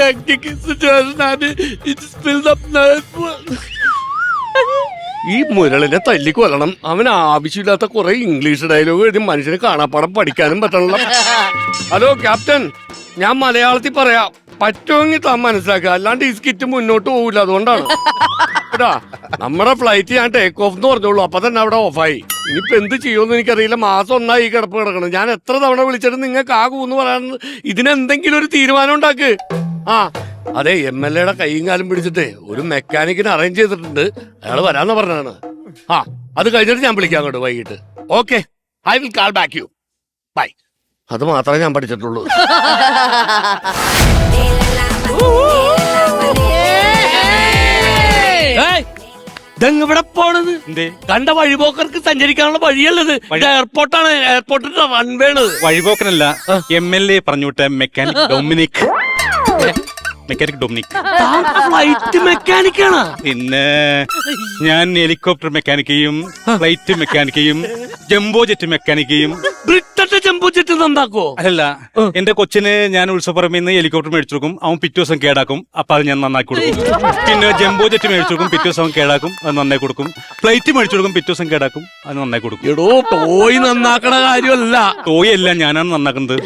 hectic situation and it spilled up. ഈ മുരളിനെ തല്ലിക്കൊല്ലണം. അവൻ ആവശ്യമില്ലാത്ത കുറെ ഇംഗ്ലീഷ് ഡയലോഗ് എഴുതി മനുഷ്യന് കാണാപ്പാടം പഠിക്കാനും പറ്റണല്ലോ. ഹലോ ക്യാപ്റ്റൻ, ഞാൻ മലയാളത്തിൽ പറയാം, പറ്റുമെങ്കിൽ താൻ മനസ്സിലാക്കുക, അല്ലാണ്ട് ഈ സ്കിറ്റ് മുന്നോട്ട് പോകില്ല. അതുകൊണ്ടാണ് കേട്ടാ. നമ്മുടെ ഫ്ലൈറ്റ് ഞാൻ ടേക്ക് ഓഫ് എന്ന് പറഞ്ഞോളൂ, അപ്പൊ തന്നെ അവിടെ ഓഫായി. ഇനിയിപ്പോ എന്ത് ചെയ്യുമെന്ന് എനിക്കറിയില്ല. മാസം ഒന്നായി കിടപ്പ് കിടക്കണം. ഞാൻ എത്ര തവണ വിളിച്ചിട്ട് നിങ്ങൾക്ക് ആകൂന്ന് പറയാൻ, ഇതിനെന്തെങ്കിലും ഒരു തീരുമാനം ഉണ്ടാക്ക്. ആ അതെ, MLA കൈയും കാലും പിടിച്ചിട്ട് ഒരു മെക്കാനിക്കിനെ അറേഞ്ച് ചെയ്തിട്ടുണ്ട്. അയാൾ വരാന്ന് പറഞ്ഞാണ്. ആ അത് കഴിഞ്ഞിട്ട് ഞാൻ വിളിക്കാം അങ്ങോട്ട് വൈകിട്ട്. Okay, I will call back you. Bye. അത് മാത്രമേ ഞാൻ പഠിച്ചിട്ടുള്ളൂ. ഇതെവിടെ പോണത്? കണ്ട വഴിപോക്കർക്ക് സഞ്ചരിക്കാനുള്ള വഴിയല്ലത്. എയർപോർട്ടാണ്. എയർപോർട്ടിന്റെ റൺവേണ്. വഴിപോക്കനല്ല, MLA പറഞ്ഞുവിട്ട മെക്കാനിക് ഡൊമിനിക്. ഫ്ലൈറ്റ് മെക്കാനിക്കാണ്. പിന്നെ ഞാൻ ഹെലികോപ്റ്റർ മെക്കാനിക്കെയും ഫ്ലൈറ്റ് മെക്കാനിക്കെയും ജംബോ ജെറ്റ് മെക്കാനിക്കെയും. ബ്രിട്ടന്റെ ജംബോ ജെറ്റ് നന്നാക്കോ? അല്ല, എന്റെ കൊച്ചിന് ഞാൻ ഉത്സവപ്പറമ്പിൽ നിന്ന് ഹെലികോപ്റ്റർ മേടിച്ചു കൊടുക്കും, അവൻ പിറ്റേ ദിവസം കേടാക്കും, അപ്പൊ അത് ഞാൻ നന്നാക്കി കൊടുക്കും. പിന്നെ ജംബോ ജെറ്റ് മേടിച്ചു കൊടുക്കും, പിറ്റേ ദിവസം കേടാക്കും, അത് നന്നായി കൊടുക്കും. ഫ്ലൈറ്റ് മേടിച്ചു കൊടുക്കും, പിറ്റേ ദിവസം കേടാക്കും, അത് നന്നായി കൊടുക്കും. എടോ, ടോയ് നന്നാക്കണ കാര്യമല്ല. ടോയ് അല്ല, ഞാനാണ് നന്നാക്കുന്നത്.